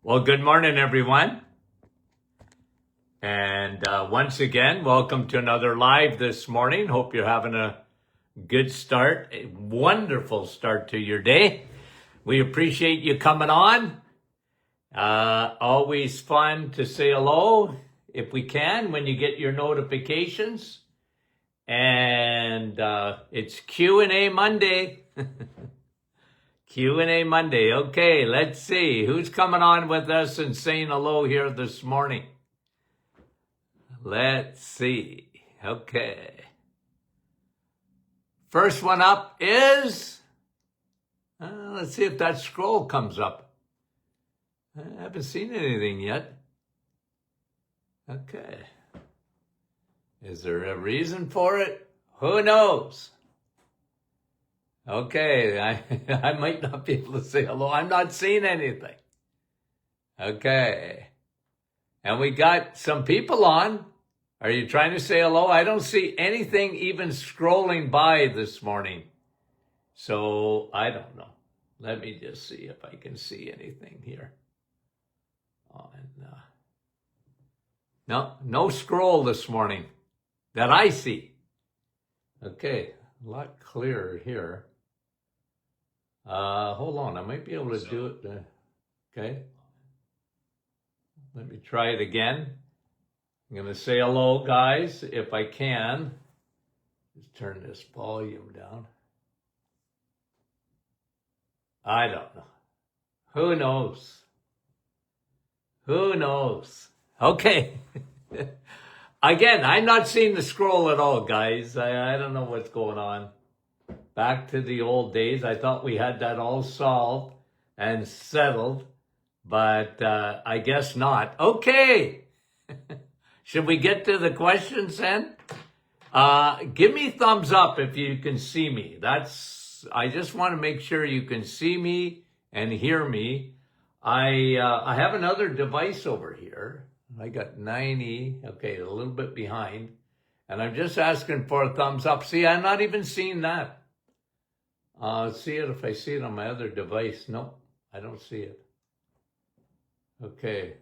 Well, good morning, everyone. And once again, welcome to another live this morning. Hope you're having a good start, a wonderful start to your day. We appreciate you coming on. Always fun to say hello if we can when you get your notifications. And it's Q&A Monday. Q&A Monday. Okay, let's see. Who's coming on with us and saying hello here this morning? Let's see. Okay. First one up is, let's see if that scroll comes up. I haven't seen anything yet. Okay. Is there a reason for it? Who knows? Okay, I might not be able to say hello. I'm not seeing anything. Okay. And we got some people on. Are you trying to say hello? I don't see anything even scrolling by this morning. So I don't know. Let me just see if I can see anything here. No scroll this morning that I see. Okay, a lot clearer here. Hold on, I might be able to do it. Okay. Let me try it again. I'm going to say hello, guys, if I can. Just turn this volume down. I don't know. Who knows? Who knows? Okay. Again, I'm not seeing the scroll at all, guys. I don't know what's going on. Back to the old days. I thought we had that all solved and settled, but I guess not. Okay. Should we get to the questions then? Give me thumbs up if you can see me. I just want to make sure you can see me and hear me. I have another device over here. I got 90, okay, a little bit behind. And I'm just asking for a thumbs up. See, I'm not even seeing that. See it if I see it on my other device. Nope, I don't see it. Okay.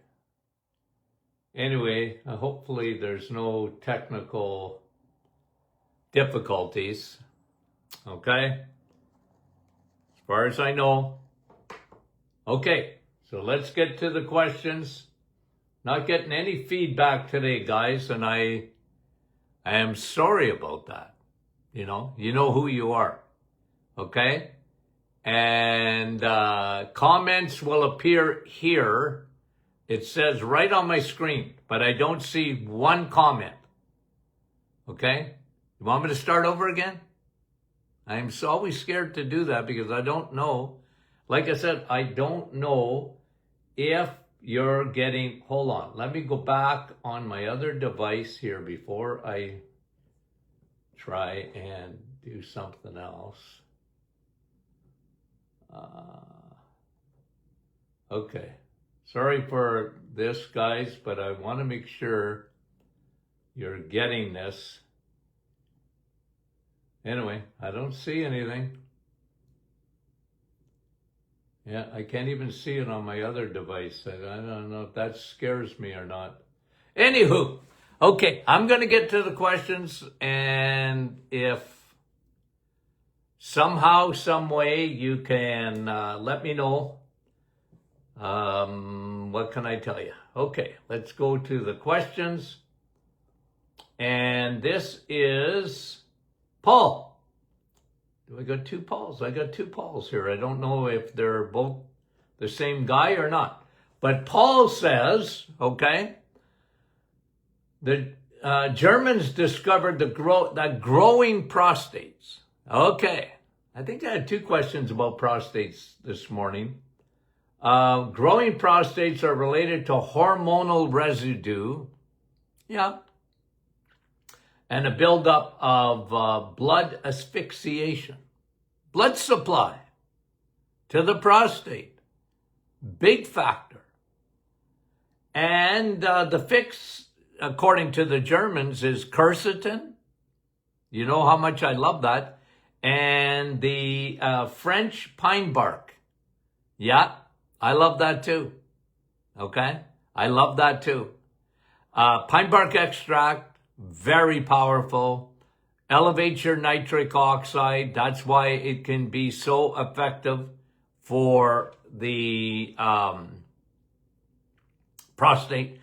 Anyway, hopefully there's no technical difficulties. Okay? As far as I know. Okay, so let's get to the questions. Not getting any feedback today, guys, and I am sorry about that. You know who you are. Okay? And comments will appear here. It says right on my screen, but I don't see one comment. Okay? You want me to start over again? I'm always scared to do that because I don't know. Like I said, I don't know if you're getting, hold on. Let me go back on my other device here before I try and do something else. Okay. Sorry for this, guys, but I want to make sure you're getting this. Anyway, I don't see anything. Yeah, I can't even see it on my other device. I don't know if that scares me or not. Anywho, okay, I'm going to get to the questions, and if somehow, some way you can let me know. What can I tell you? Okay, let's go to the questions. And this is Paul. Do I got two Pauls? I got two Pauls here. I don't know if they're both the same guy or not. But Paul says, okay, the Germans discovered that growing prostates. Okay, I think I had two questions about prostates this morning. Growing prostates are related to hormonal residue. Yeah. And a buildup of blood asphyxiation. Blood supply to the prostate. Big factor. And the fix, according to the Germans, is quercetin. You know how much I love that. And the French pine bark. Yeah, I love that too. Okay? I love that too. Pine bark extract, very powerful. Elevates your nitric oxide. That's why it can be so effective for the prostate.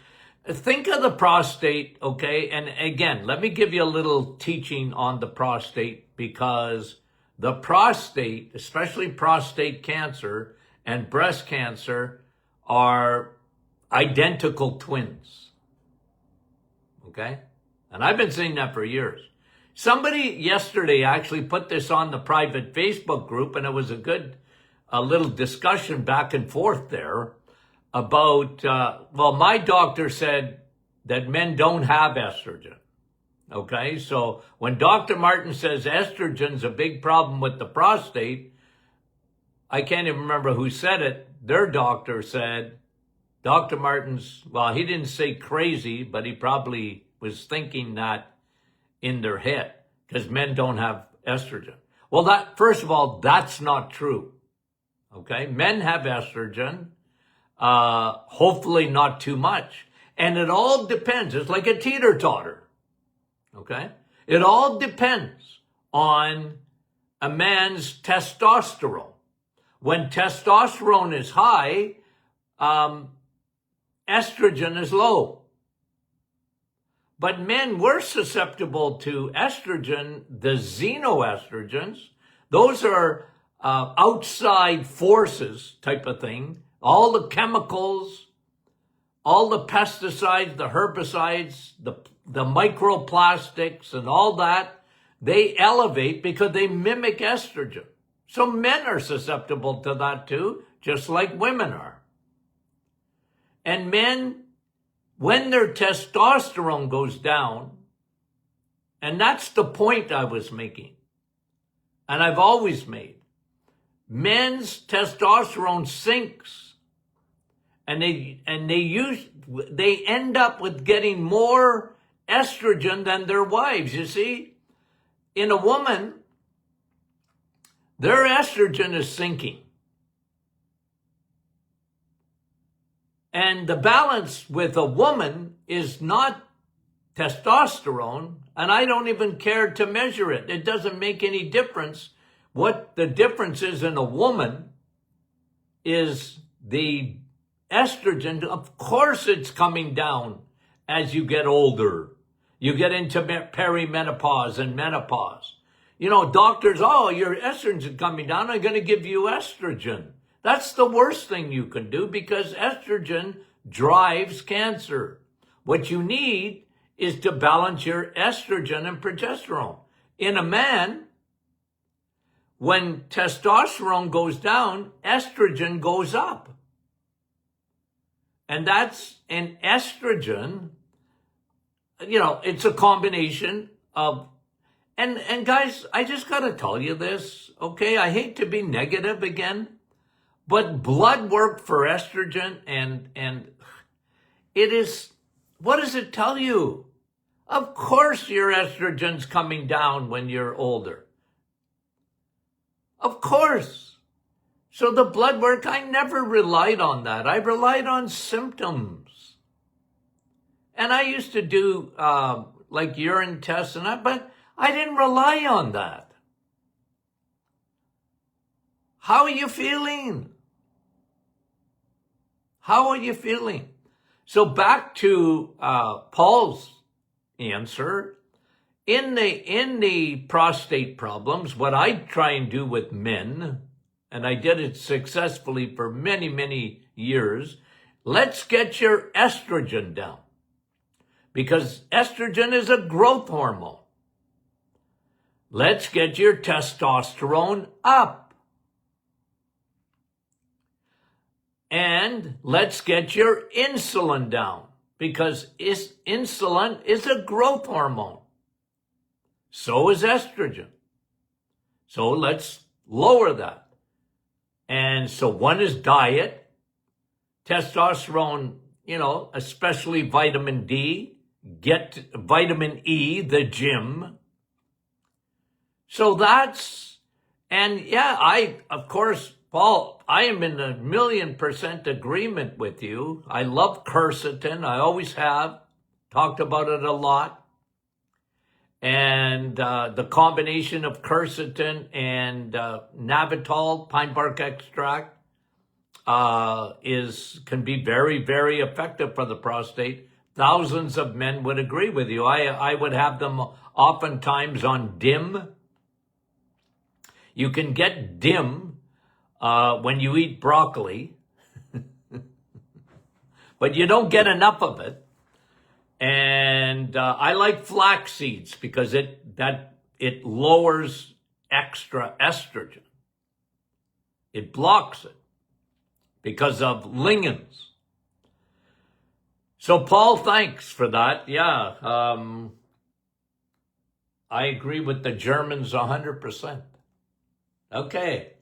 Think of the prostate, okay? And again, let me give you a little teaching on the prostate, because the prostate, especially prostate cancer and breast cancer, are identical twins, okay? And I've been saying that for years. Somebody yesterday actually put this on the private Facebook group, and it was a little discussion back and forth there about, well, my doctor said that men don't have estrogen. Okay, so when Dr. Martin says estrogen's a big problem with the prostate, I can't even remember who said it. Their doctor said, Dr. Martin's, well, he didn't say crazy, but he probably was thinking that in their head, because men don't have estrogen. Well, that, first of all, that's not true. Okay, men have estrogen, hopefully not too much. And it all depends. It's like a teeter-totter. Okay, it all depends on a man's testosterone. When testosterone is high, estrogen is low. But men were susceptible to estrogen, the xenoestrogens. Those are outside forces type of thing. All the chemicals, all the pesticides, the herbicides, the microplastics and all that, they elevate because they mimic estrogen. So men are susceptible to that too, just like women are. And men, when their testosterone goes down, and that's the point I was making, and I've always made, men's testosterone sinks, and they end up with getting more estrogen than their wives. You see, in a woman, their estrogen is sinking. And the balance with a woman is not testosterone, and I don't even care to measure it. It doesn't make any difference. What the difference is in a woman is the estrogen. Of course it's coming down as you get older. You get into perimenopause and menopause. You know, doctors, oh, your estrogen is coming down, I'm going to give you estrogen. That's the worst thing you can do, because estrogen drives cancer. What you need is to balance your estrogen and progesterone. In a man, when testosterone goes down, estrogen goes up. And that's an estrogen, you know, it's a combination of, and guys, I just got to tell you this, okay? I hate to be negative again, but blood work for estrogen and it is, what does it tell you? Of course your estrogen's coming down when you're older. Of course. So the blood work, I never relied on that. I relied on symptoms. And I used to do like urine tests and that, but I didn't rely on that. How are you feeling? How are you feeling? So back to Paul's answer. In the prostate problems, what I try and do with men, and I did it successfully for many, many years, let's get your estrogen down. Because estrogen is a growth hormone. Let's get your testosterone up. And let's get your insulin down, because insulin is a growth hormone. So is estrogen. So let's lower that. And so one is diet, testosterone, you know, especially vitamin D, get vitamin E, the gym. So that's, and yeah, of course, Paul, I am in 1,000,000% agreement with you. I love quercetin. I always have. Talked about it a lot. And the combination of quercetin and Navitol, pine bark extract, can be very, very effective for the prostate. Thousands of men would agree with you. I would have them oftentimes on DIM. You can get DIM when you eat broccoli, but you don't get enough of it. And I like flax seeds because it lowers extra estrogen. It blocks it because of lignans. So Paul, thanks for that. Yeah, I agree with the Germans 100%. Okay,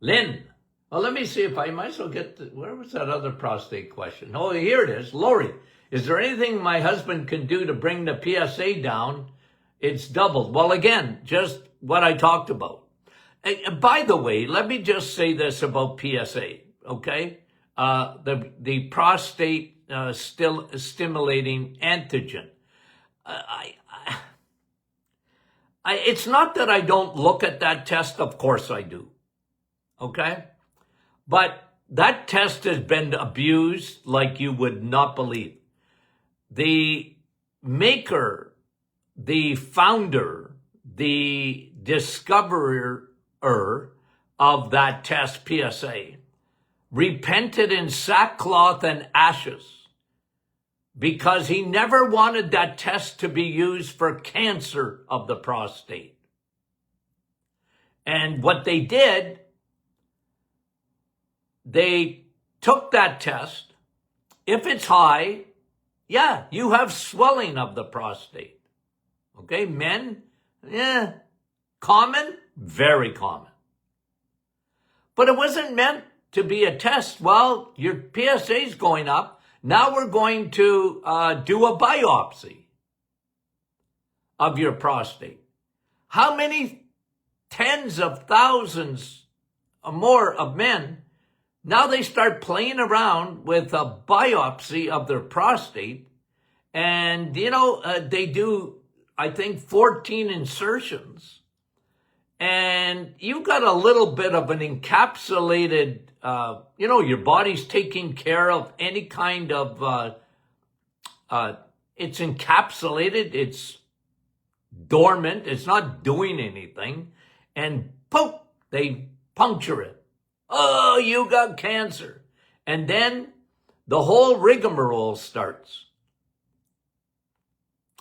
Lynn. Well, let me see if I might as well where was that other prostate question? Oh, here it is. Lori, is there anything my husband can do to bring the PSA down? It's doubled. Well, again, just what I talked about. By the way, let me just say this about PSA, okay? The prostate stimulating antigen. It's not that I don't look at that test. Of course I do, okay? But that test has been abused like you would not believe. The maker, the founder, the discoverer of that test, PSA, repented in sackcloth and ashes because he never wanted that test to be used for cancer of the prostate. And what they did, they took that test. If it's high, yeah, you have swelling of the prostate. Okay, men, yeah, common, very common. But it wasn't meant to be a test. Well, your PSA is going up. Now we're going to do a biopsy of your prostate. How many tens of thousands or more of men, now they start playing around with a biopsy of their prostate. And, they do, I think, 14 insertions. And you've got a little bit of an encapsulated, your body's taking care of any kind of, it's encapsulated, it's dormant, it's not doing anything. And poof, they puncture it. Oh, you got cancer. And then the whole rigmarole starts.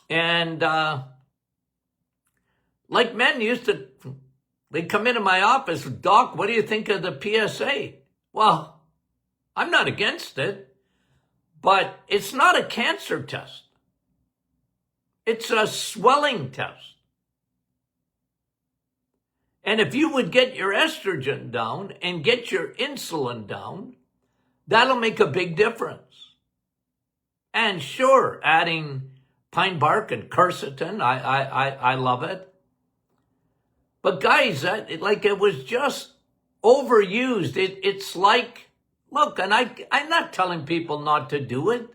And like men used to, they come into my office, Doc, what do you think of the PSA? Well, I'm not against it, but it's not a cancer test. It's a swelling test. And if you would get your estrogen down and get your insulin down, that'll make a big difference. And sure, adding pine bark and quercetin, I love it. But guys, it was just overused. It's like, look, and I'm not telling people not to do it.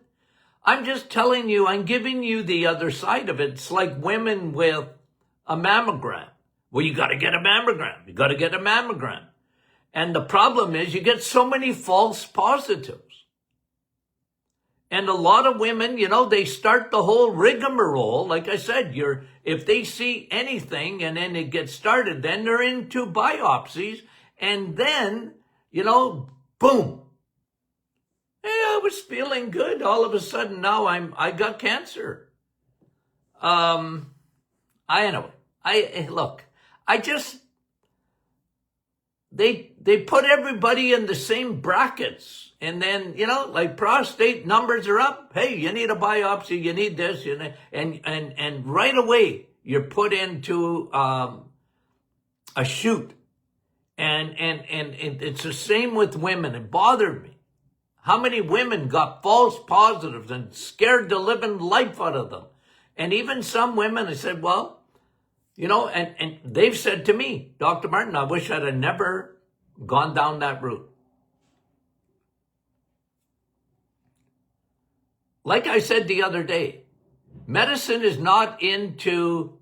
I'm just telling you, I'm giving you the other side of it. It's like women with a mammogram. Well, you got to get a mammogram. You got to get a mammogram. And the problem is you get so many false positives. And a lot of women, they start the whole rigmarole. Like I said, if they see anything and then it gets started, then they're into biopsies. And then, boom. Hey, I was feeling good. All of a sudden now I got cancer. They put everybody in the same brackets. And then, like prostate numbers are up. Hey, you need a biopsy. You need this. And right away, you're put into a chute. And it's the same with women. It bothered me. How many women got false positives and scared the living life out of them? And even some women, I said, well, and they've said to me, Dr. Martin, I wish I'd have never gone down that route. Like I said the other day, medicine is not into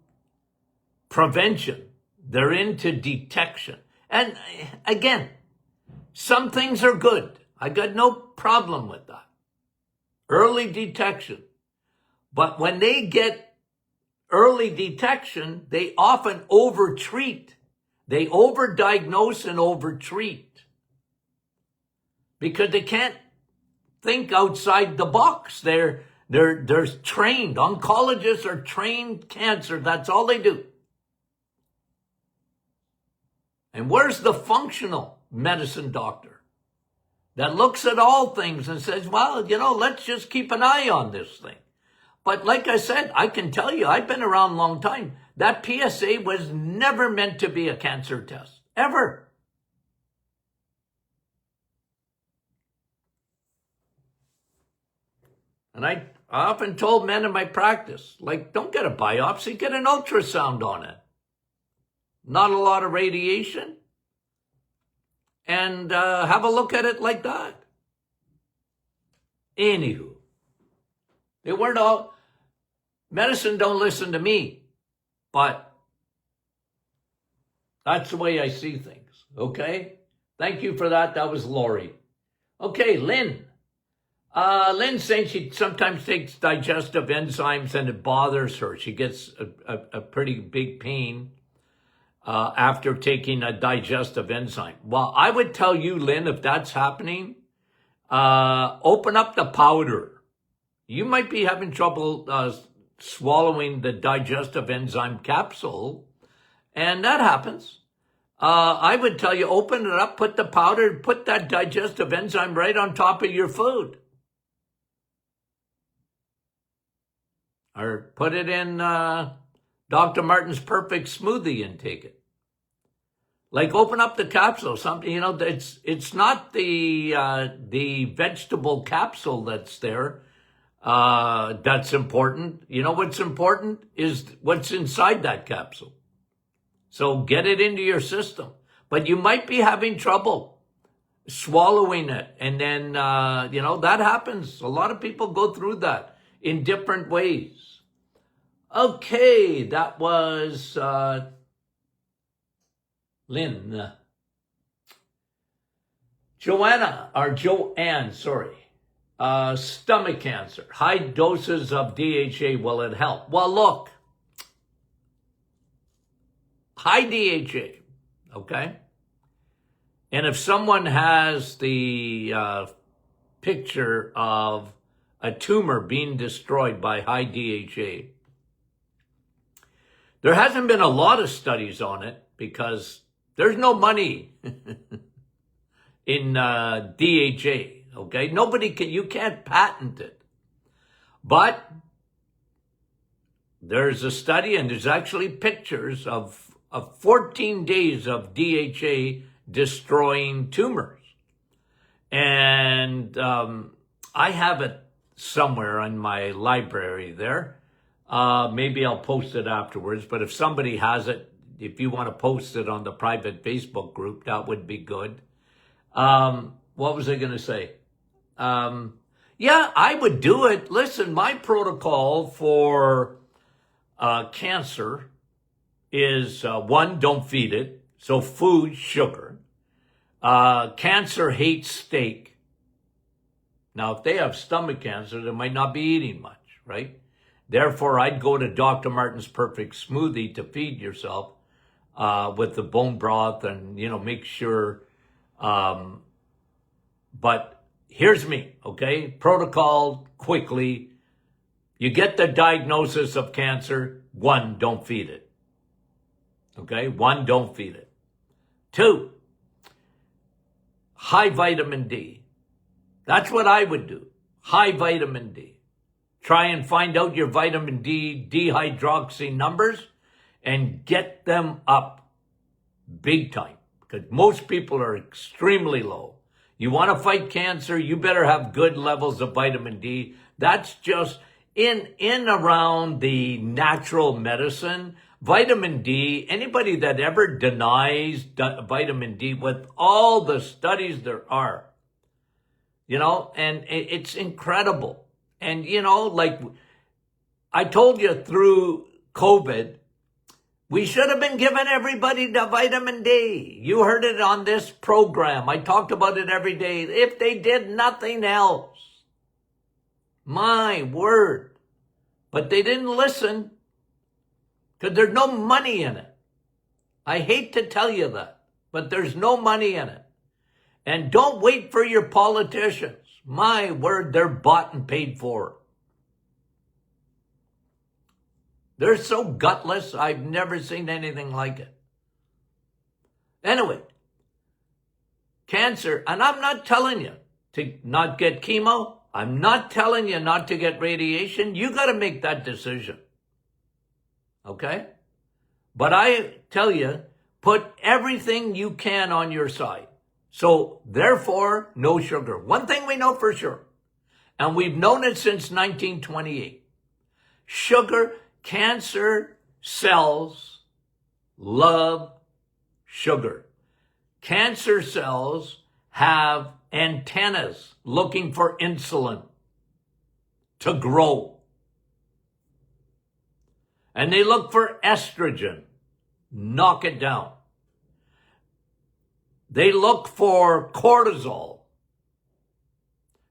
prevention. They're into detection. And again, some things are good. I got no problem with that. Early detection. But when they get early detection, they often overtreat. They overdiagnose and overtreat because they can't think outside the box. They're trained. Oncologists are trained cancer. That's all they do. And where's the functional medicine doctor that looks at all things and says, well, let's just keep an eye on this thing. But like I said, I can tell you, I've been around a long time. That PSA was never meant to be a cancer test, ever. And I often told men in my practice, don't get a biopsy, get an ultrasound on it. Not a lot of radiation. And have a look at it like that. Anywho, they weren't all, medicine don't listen to me, but that's the way I see things, okay? Thank you for that. That was Lori. Okay, Lynn. Lynn's saying she sometimes takes digestive enzymes and it bothers her. She gets a pretty big pain after taking a digestive enzyme. Well, I would tell you, Lynn, if that's happening, open up the powder. You might be having trouble swallowing the digestive enzyme capsule, and that happens. I would tell you, open it up, put the powder, put that digestive enzyme right on top of your food. Or put it in Dr. Martin's Perfect Smoothie and take it. Open up the capsule. Something, it's not the vegetable capsule that's there. That's important. You know what's important is what's inside that capsule. So get it into your system. But you might be having trouble swallowing it. And then, that happens. A lot of people go through that in different ways. Okay, that was Lynn. Joanne, sorry. Stomach cancer. High doses of DHA, will it help? Well, look. High DHA, okay? And if someone has the picture of a tumor being destroyed by high DHA, there hasn't been a lot of studies on it because there's no money in DHA, okay? You can't patent it. But there's a study and there's actually pictures of 14 days of DHA destroying tumors. And I have it somewhere in my library there. Maybe I'll post it afterwards, but if somebody has it, if you want to post it on the private Facebook group, that would be good. What was I going to say? Yeah, I would do it. Listen, my protocol for cancer is, one, don't feed it. So food, sugar. Cancer hates steak. Now, if they have stomach cancer, they might not be eating much, right? Therefore, I'd go to Dr. Martin's Perfect Smoothie to feed yourself with the bone broth and, make sure. But here's me, okay? Protocol, quickly. You get the diagnosis of cancer. 1, don't feed it. Okay? 1, don't feed it. 2, high vitamin D. That's what I would do. High vitamin D. Try and find out your vitamin D dehydroxy numbers and get them up big time because most people are extremely low. You want to fight cancer, you better have good levels of vitamin D. That's just in around the natural medicine. Vitamin D, anybody that ever denies vitamin D with all the studies there are, and it's incredible. And, like I told you through COVID, we should have been giving everybody the vitamin D. You heard it on this program. I talked about it every day. If they did nothing else, my word. But they didn't listen because there's no money in it. I hate to tell you that, but there's no money in it. And don't wait for your politicians. My word, they're bought and paid for. They're so gutless, I've never seen anything like it. Anyway, cancer, and I'm not telling you to not get chemo. I'm not telling you not to get radiation. You got to make that decision. Okay? But I tell you, put everything you can on your side. So, therefore, no sugar. One thing we know for sure, and we've known it since 1928. Sugar, cancer cells love sugar. Cancer cells have antennas looking for insulin to grow. And they look for estrogen. Knock it down. They look for cortisol,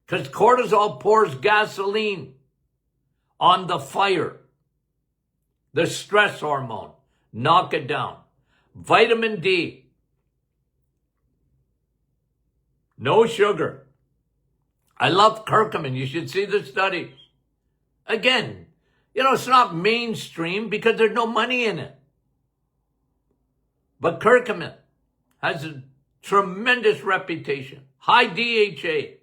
because cortisol pours gasoline on the fire. The stress hormone. Knock it down. Vitamin D. No sugar. I love curcumin. You should see the studies. Again, it's not mainstream because there's no money in it. But curcumin has a tremendous reputation. High DHA.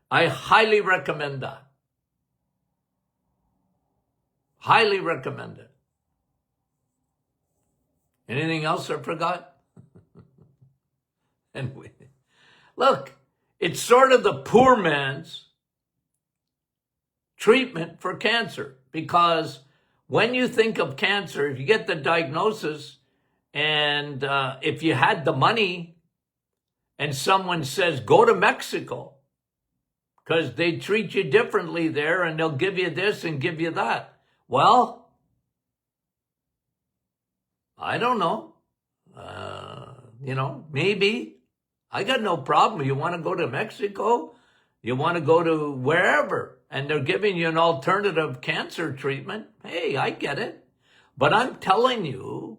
I highly recommend that. Highly recommend it. Anything else I forgot? Anyway, look, it's sort of the poor man's treatment for cancer, because when you think of cancer, if you get the diagnosis and if you had the money and someone says, go to Mexico because they treat you differently there and they'll give you this and give you that. Well, I don't know. Maybe. I got no problem. You want to go to Mexico? You want to go to wherever, and they're giving you an alternative cancer treatment? Hey, I get it. But I'm telling you,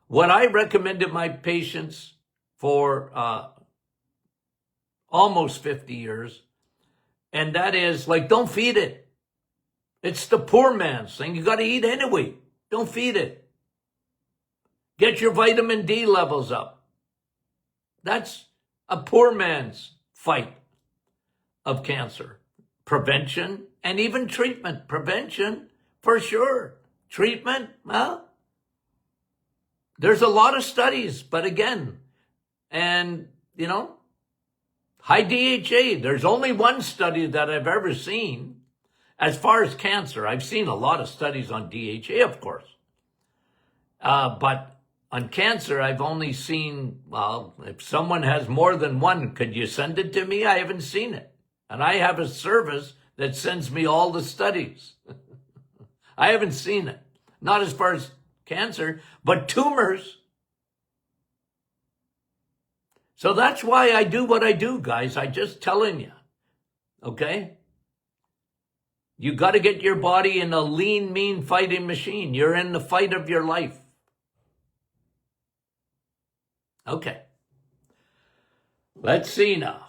what I recommend to my patients for almost 50 years, and that is, don't feed it. It's the poor man's thing. You got to eat anyway. Don't feed it. Get your vitamin D levels up. That's a poor man's fight of cancer. Prevention and even treatment. Prevention, for sure. Treatment, well, there's a lot of studies, but again, and, high DHA. There's only one study that I've ever seen. As far as cancer, I've seen a lot of studies on DHA, of course. But on cancer, I've only seen, if someone has more than one, could you send it to me? I haven't seen it. And I have a service that sends me all the studies. I haven't seen it. Not as far as cancer, but tumors. So that's why I do what I do, guys. I'm just telling you. Okay? You got to get your body in a lean, mean fighting machine. You're in the fight of your life. Okay. Let's see now.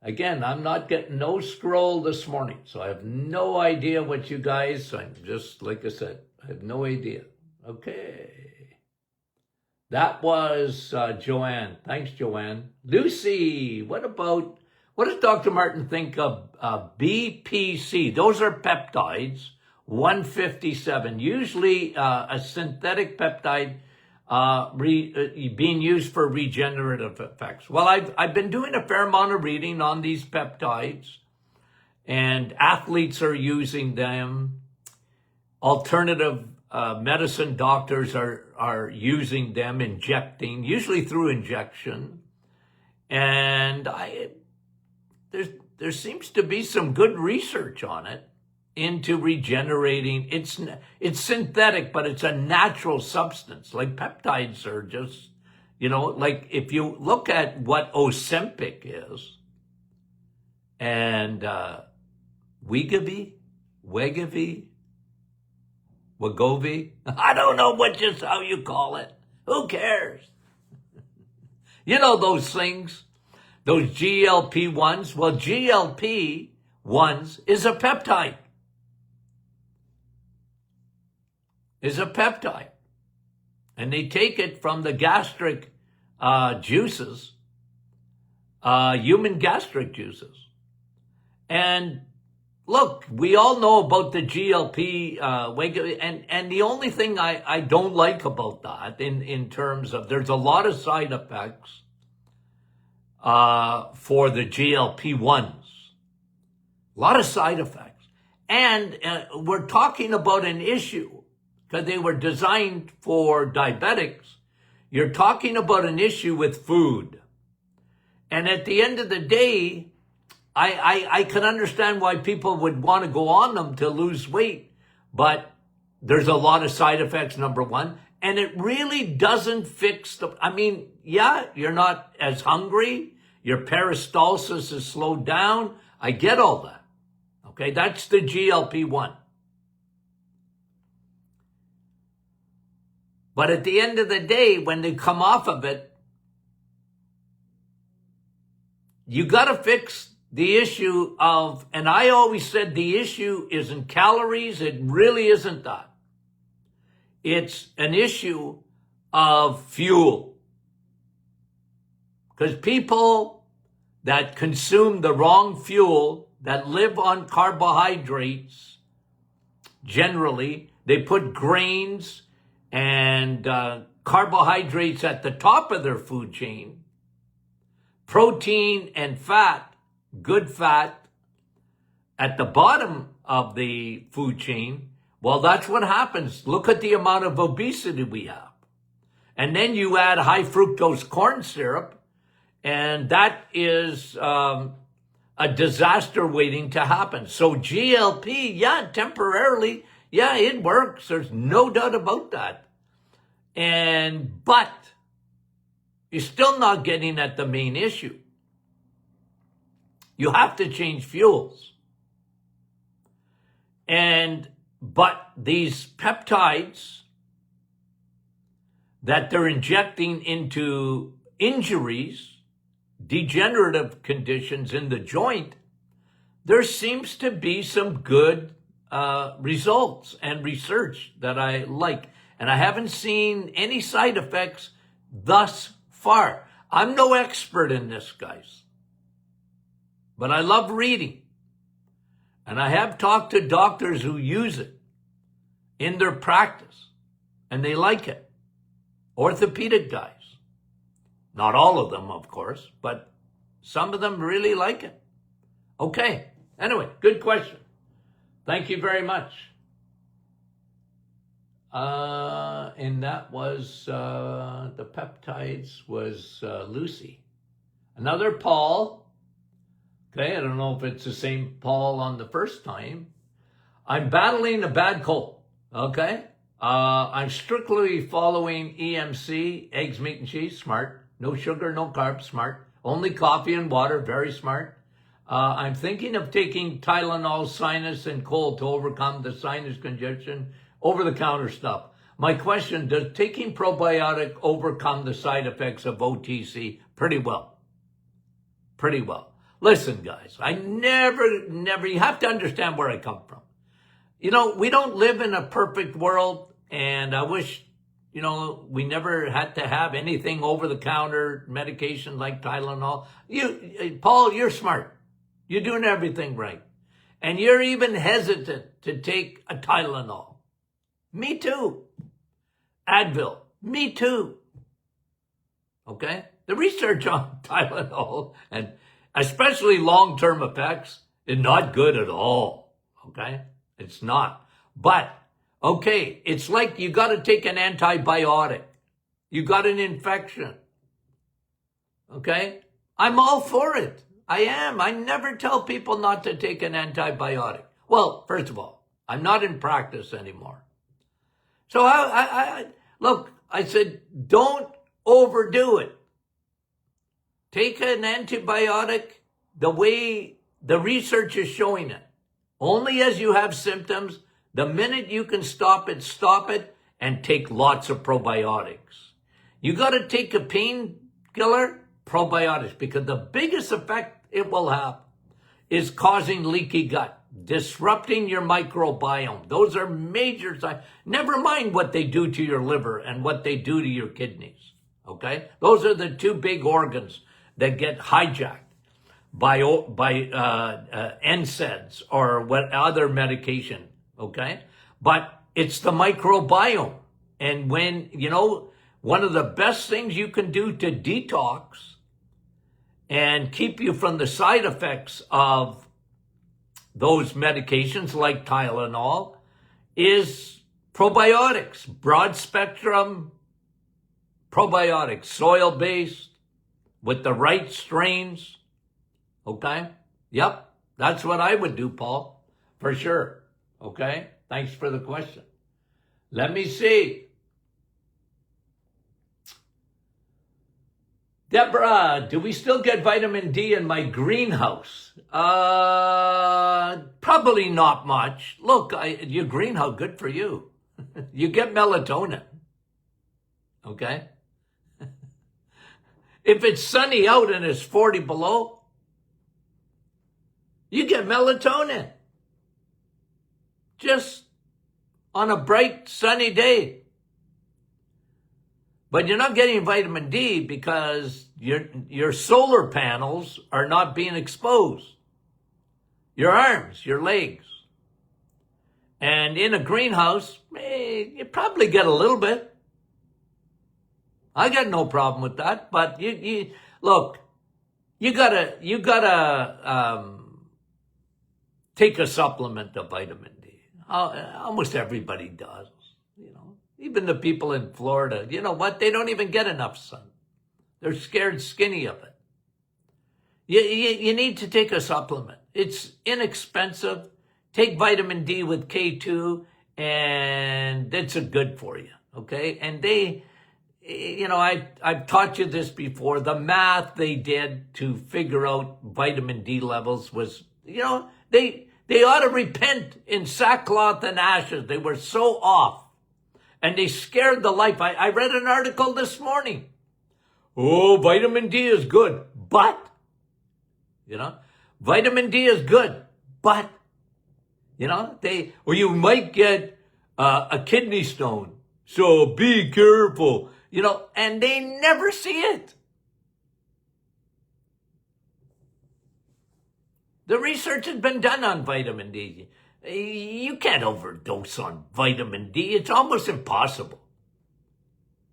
Again, I'm not getting no scroll this morning, so I have no idea what you guys, I'm just, like I said, I have no idea. Okay. That was Joanne. Thanks, Joanne. Lucy, what does Dr. Martin think of BPC? Those are peptides, 157, usually a synthetic peptide being used for regenerative effects. Well, I've been doing a fair amount of reading on these peptides, and athletes are using them. Alternative medicine doctors are using them, injecting, usually through injection. And there seems to be some good research on it into regenerating. It's synthetic, but it's a natural substance. Like peptides are just, like if you look at what Ozempic is and Wegovy, I don't know how you call it. Who cares? Those things, those GLP-1s. Well, GLP-1s is a peptide. And they take it from the gastric juices, human gastric juices. And look, we all know about the GLP, and the only thing I don't like about that in terms of, there's a lot of side effects for the GLP-1s. A lot of side effects. And we're talking about an issue, because they were designed for diabetics. You're talking about an issue with food. And at the end of the day, I can understand why people would want to go on them to lose weight, but there's a lot of side effects, number one, and it really doesn't fix you're not as hungry, your peristalsis is slowed down, I get all that, okay? That's the GLP-1. But at the end of the day, when they come off of it, you got to fix the issue of, and I always said the issue isn't calories. It really isn't that. It's an issue of fuel. Because people that consume the wrong fuel, that live on carbohydrates, generally, they put grains and carbohydrates at the top of their food chain, protein and fat, good fat, at the bottom of the food chain. Well, that's what happens. Look at the amount of obesity we have. And then you add high fructose corn syrup, and that is a disaster waiting to happen. So GLP, temporarily, it works. There's no doubt about that. But you're still not getting at the main issue. You have to change fuels. But these peptides that they're injecting into injuries, degenerative conditions in the joint, there seems to be some good results and research that I like. And I haven't seen any side effects thus far. I'm no expert in this, guys. But I love reading. And I have talked to doctors who use it in their practice. And they like it. Orthopedic guys. Not all of them, of course, but some of them really like it. Okay. Anyway, good question. Thank you very much. And that was, the peptides was Lucy. Another Paul. Okay, I don't know if it's the same Paul on the first time. I'm battling a bad cold. Okay. I'm strictly following EMC, eggs, meat, and cheese. Smart. No sugar, no carbs. Smart. Only coffee and water. Very smart. I'm thinking of taking Tylenol, sinus, and cold to overcome the sinus congestion. Over-the-counter stuff. My question, does taking probiotic overcome the side effects of OTC? Pretty well. Pretty well. Listen, guys, I never, you have to understand where I come from. We don't live in a perfect world, and I wish, we never had to have anything over-the-counter medication like Tylenol. Paul, you're smart. You're doing everything right. And you're even hesitant to take a Tylenol. Me too. Advil. Me too. Okay? The research on Tylenol, and especially long-term effects, is not good at all. Okay? It's not. But Okay, it's like you got to take an antibiotic. You got an infection. Okay? I'm all for it. I am. I never tell people not to take an antibiotic. Well, first of all, I'm not in practice anymore. So look, I said, don't overdo it. Take an antibiotic the way the research is showing it. Only as you have symptoms. The minute you can stop it, and take lots of probiotics. You got to take a painkiller, probiotics, because the biggest effect it will have is causing leaky gut, disrupting your microbiome. Those are major signs. Never mind what they do to your liver and what they do to your kidneys. Okay? Those are the two big organs that get hijacked by NSAIDs or what other medication. Okay? But it's the microbiome. And when, one of the best things you can do to detox and keep you from the side effects of those medications like Tylenol is probiotics, broad spectrum probiotics, soil-based, with the right strains. Okay? Yep, that's what I would do, Paul, for sure. Okay? Thanks for the question. Let me see. Deborah, do we still get vitamin D in my greenhouse? Probably not much. Look, your greenhouse, good for you. You get melatonin. Okay? If it's sunny out and it's 40 below, you get melatonin. Just on a bright, sunny day. But you're not getting vitamin D because your solar panels are not being exposed. Your arms, your legs. And in a greenhouse, you probably get a little bit. I got no problem with that. But you look, you gotta take a supplement of vitamin D. Almost everybody does. Even the people in Florida, you know what? They don't even get enough sun. They're scared skinny of it. You need to take a supplement. It's inexpensive. Take vitamin D with K2, and it's good for you, okay? And I've taught you this before. The math they did to figure out vitamin D levels was, they ought to repent in sackcloth and ashes. They were so off. And they scared the life. I read an article this morning. Oh, vitamin D is good, but, vitamin D is good, but, you might get a kidney stone. So be careful, and they never see it. The research has been done on vitamin D. You can't overdose on vitamin D. It's almost impossible.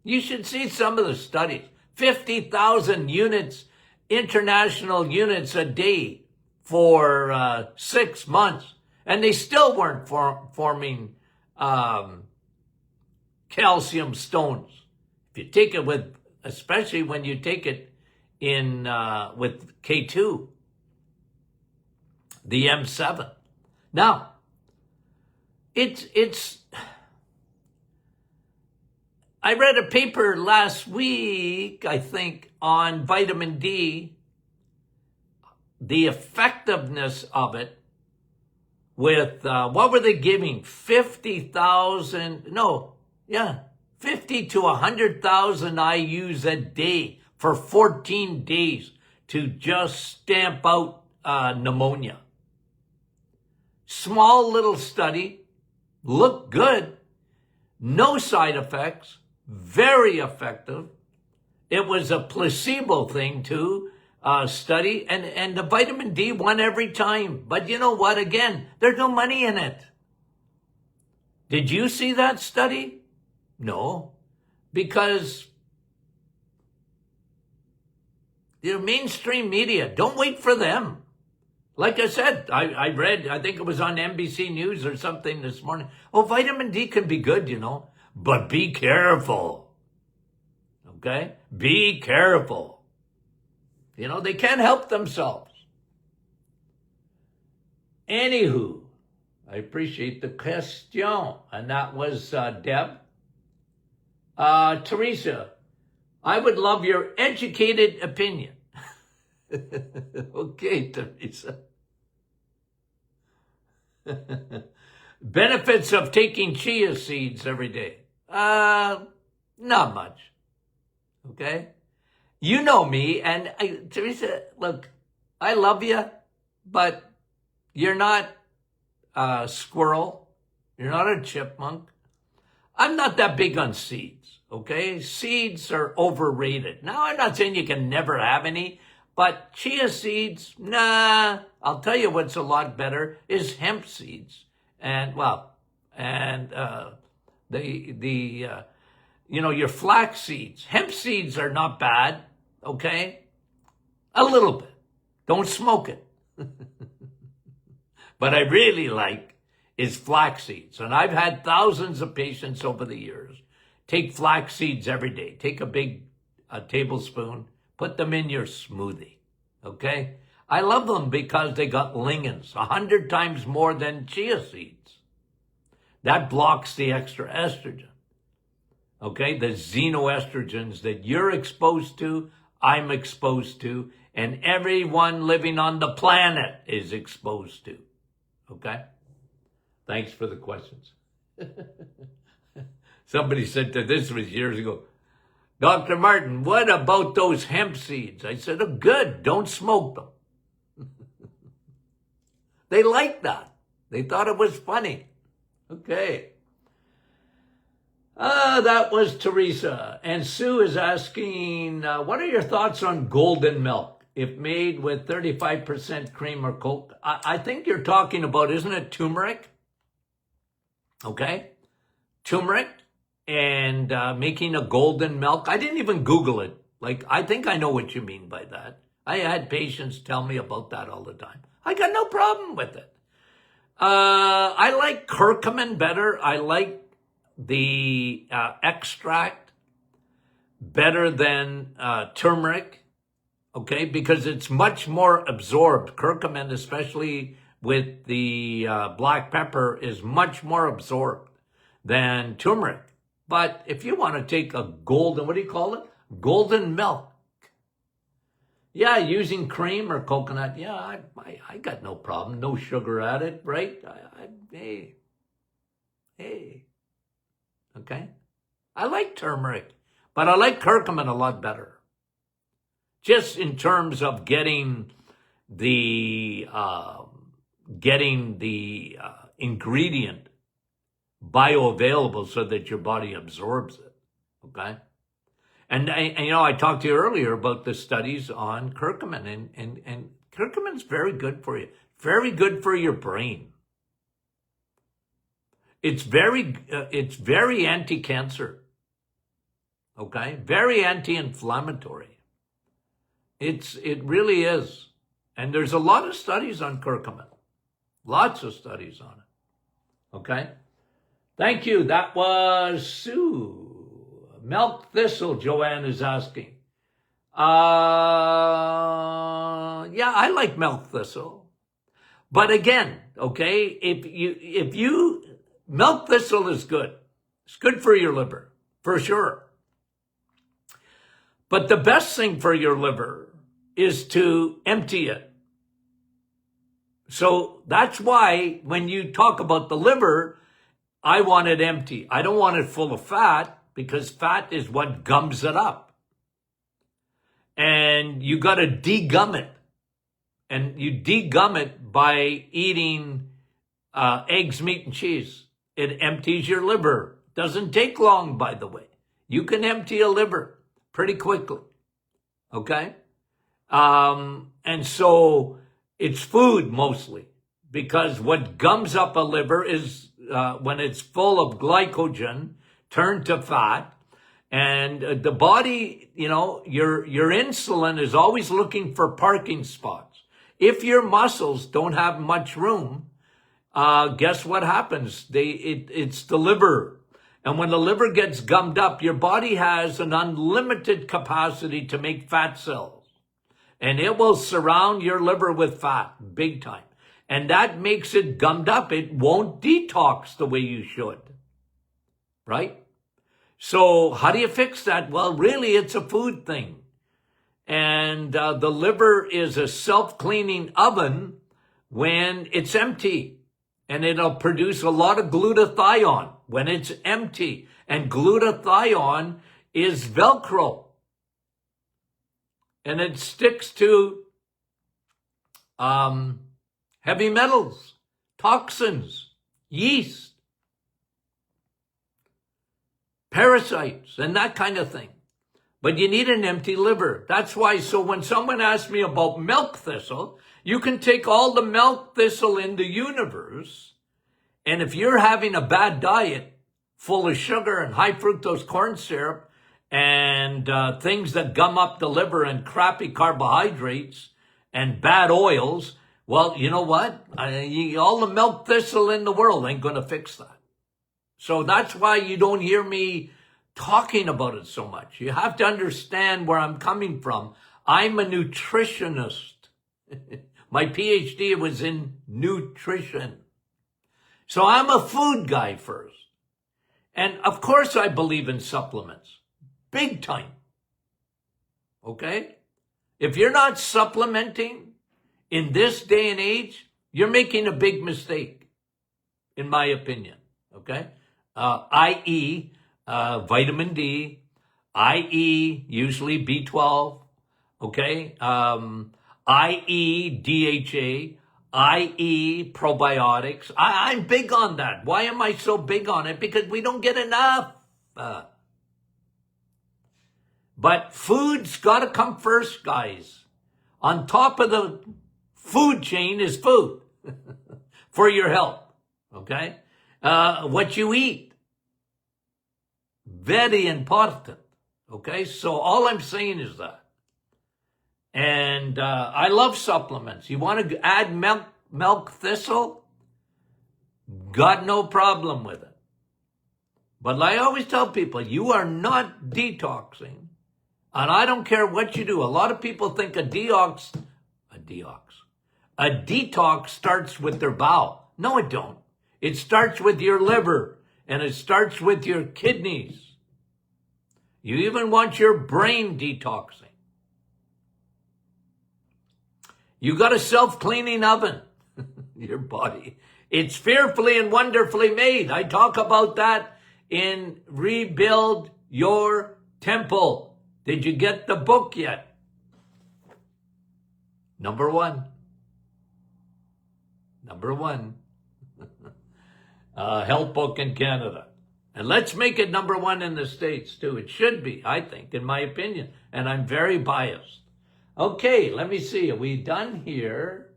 You should see some of the studies. 50,000 units, international units a day for 6 months. And they still weren't forming calcium stones. If you take it especially when you take it with K2, the M7. Now, I read a paper last week, I think, on vitamin D, the effectiveness of it with, what were they giving? 50 to 100,000 IUs a day for 14 days to just stamp out pneumonia. Small little study, looked good, no side effects, very effective. It was a placebo thing too, study, and the vitamin D won every time. But you know what? Again, there's no money in it. Did you see that study? No, because the mainstream media, don't wait for them. Like I said, I read, I think it was on NBC News or something this morning. Oh, vitamin D can be good, but be careful. Okay? Be careful. They can't help themselves. Anywho, I appreciate the question. And that was Deb. Teresa, I would love your educated opinion. Okay, Teresa. Benefits of taking chia seeds every day. Not much. Okay? You know me, and Teresa, look, I love you, but you're not a squirrel. You're not a chipmunk. I'm not that big on seeds, okay? Seeds are overrated. Now, I'm not saying you can never have any, but chia seeds, nah. I'll tell you what's a lot better is hemp seeds. And, your flax seeds. Hemp seeds are not bad, okay? A little bit. Don't smoke it. But I really like is flax seeds. And I've had thousands of patients over the years take flax seeds every day. Take a big tablespoon, put them in your smoothie, okay? I love them because they got lignans, 100 times more than chia seeds. That blocks the extra estrogen, okay? The xenoestrogens that you're exposed to, I'm exposed to, and everyone living on the planet is exposed to, okay? Thanks for the questions. Somebody said that this was years ago. Dr. Martin, what about those hemp seeds? I said, oh, good. Don't smoke them. They liked that. They thought it was funny. Okay. That was Teresa. And Sue is asking, what are your thoughts on golden milk? If made with 35% cream or coke? I think you're talking about, isn't it turmeric? Okay. Turmeric and making a golden milk. I didn't even Google it. I think I know what you mean by that. I had patients tell me about that all the time. I got no problem with it. I like curcumin better. I like the extract better than turmeric, okay, because it's much more absorbed. Curcumin, especially with the black pepper, is much more absorbed than turmeric. But if you want to take a golden, what do you call it? Golden milk. Yeah, using cream or coconut. Yeah, I got no problem. No sugar added, right? Hey. Okay? I like turmeric, but I like curcumin a lot better. Just in terms of getting the ingredient bioavailable so that your body absorbs it. Okay? And I talked to you earlier about the studies on curcumin, and curcumin's very good for you. Very good for your brain. It's very anti-cancer. Okay? Very anti-inflammatory. It really is. And there's a lot of studies on curcumin. Lots of studies on it. Okay? Thank you. That was Sue. Milk thistle, Joanne is asking. Yeah, I like milk thistle. But again, okay, if you milk thistle is good. It's good for your liver, for sure. But the best thing for your liver is to empty it. So that's why when you talk about the liver, I want it empty. I don't want it full of fat, because fat is what gums it up. And you got to degum it. And you degum it by eating eggs, meat, and cheese. It empties your liver. Doesn't take long, by the way. You can empty a liver pretty quickly. Okay? And so it's food mostly, because what gums up a liver is when it's full of glycogen, turned to fat, and the body, your insulin is always looking for parking spots. if your muscles don't have much room, guess what happens? It's the liver. And when the liver gets gummed up, your body has an unlimited capacity to make fat cells. And it will surround your liver with fat, big time. And that makes it gummed up. It won't detox the way you should. Right? So how do you fix that? Well, really, it's a food thing. And the liver is a self-cleaning oven when it's empty. And it'll produce a lot of glutathione when it's empty. And glutathione is Velcro. And it sticks to heavy metals, toxins, yeast, parasites, and that kind of thing. But you need an empty liver. That's why, so when someone asks me about milk thistle, you can take all the milk thistle in the universe, and if you're having a bad diet full of sugar and high fructose corn syrup and things that gum up the liver and crappy carbohydrates and bad oils, well, you know what? All the milk thistle in the world ain't going to fix that. So that's why you don't hear me talking about it so much. You have to understand where I'm coming from. I'm a nutritionist. My PhD was in nutrition. So I'm a food guy first. And of course I believe in supplements. Big time. Okay? If you're not supplementing in this day and age, you're making a big mistake, in my opinion. Okay? I.e., vitamin D, i.e., usually B12, okay? I.e., DHA, i.e., probiotics. I'm big on that. Why am I so big on it? Because we don't get enough. But food's got to come first, guys. On top of the food chain is food for your health, okay? What you eat. Very important. Okay, so all I'm saying is that. And I love supplements. You want to add milk thistle? Got no problem with it. But like I always tell people, you are not detoxing. And I don't care what you do. A lot of people think a detox starts with their bowel. No, it don't. It starts with your liver. And it starts with your kidneys. You even want your brain detoxing. You got a self-cleaning oven, your body. It's fearfully and wonderfully made. I talk about that in Rebuild Your Temple. Did you get the book yet? Number one. Health book in Canada. And let's make it number one in the States too. It should be, I think, in my opinion. And I'm very biased. Okay, let me see. Are we done here?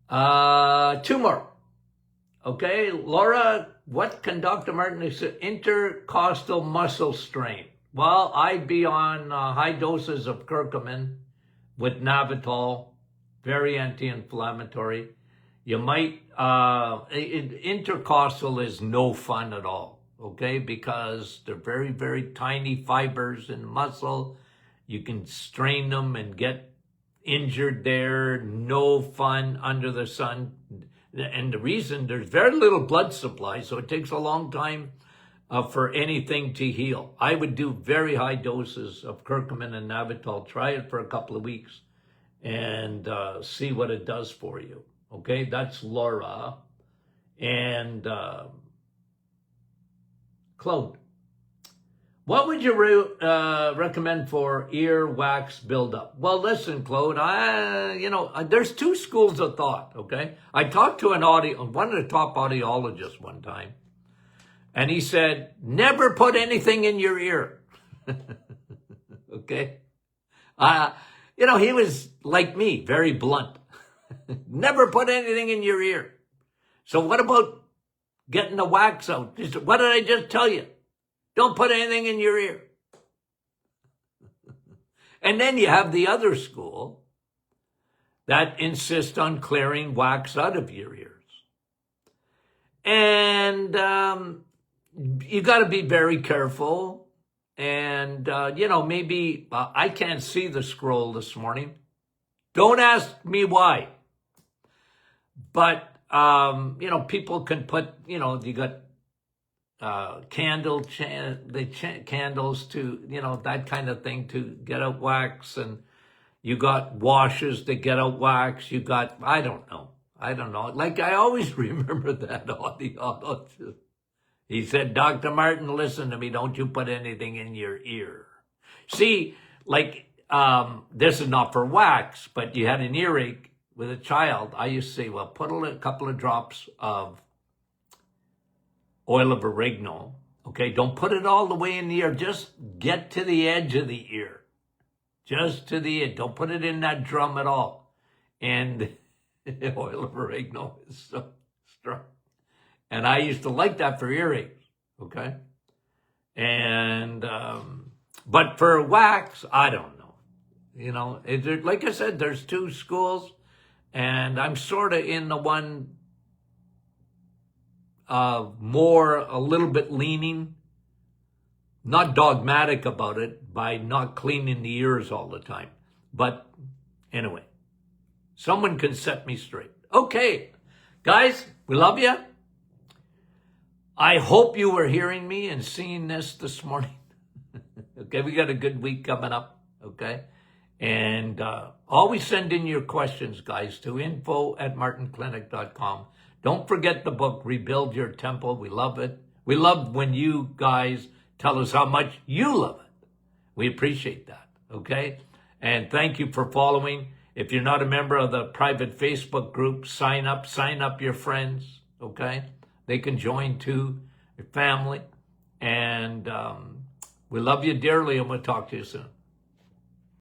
Two more. Okay, Laura, what can Dr. Martin say? Intercostal muscle strain. Well, I'd be on high doses of curcumin with Navitol, very anti-inflammatory. You might, intercostal is no fun at all, okay? Because they're very, very tiny fibers in muscle. You can strain them and get injured there. No fun under the sun. And the reason, there's very little blood supply, so it takes a long time for anything to heal. I would do very high doses of curcumin and Navitol. Try it for a couple of weeks and see what it does for you. Okay, that's Laura. And Claude, what would you recommend for ear wax buildup? Well, listen, Claude, there's two schools of thought, okay? I talked to one of the top audiologists one time, and he said, never put anything in your ear, okay? He was like me, very blunt. Never put anything in your ear. So what about getting the wax out? What did I just tell you? Don't put anything in your ear. And then you have the other school that insist on clearing wax out of your ears. And you got to be very careful. And, maybe I can't see the scroll this morning. Don't ask me why. But, people can put, you got candles to, that kind of thing to get out wax. And you got washes to get out wax. You got, I don't know. Like, I always remember that audio. He said, Dr. Martin, listen to me. Don't you put anything in your ear. See, like, this is not for wax, but you had an earache with a child. I used to say, well, put a couple of drops of oil of oregano. Okay, don't put it all the way in the ear. Just get to the edge of the ear. Just to the edge. Don't put it in that drum at all. And oil of oregano is so strong. And I used to like that for earaches, okay? And, but for wax, I don't know. Like I said, there's two schools, and I'm sort of in the one more, a little bit leaning, not dogmatic about it, by not cleaning the ears all the time. But anyway, someone can set me straight. Okay, guys, we love you. I hope you were hearing me and seeing this morning. Okay, we got a good week coming up, okay? And always send in your questions, guys, to info@martinclinic.com. Don't forget the book, Rebuild Your Temple. We love it. We love when you guys tell us how much you love it. We appreciate that, okay? And thank you for following. If you're not a member of the private Facebook group, sign up your friends, okay? They can join too, your family. And we love you dearly, and we'll talk to you soon.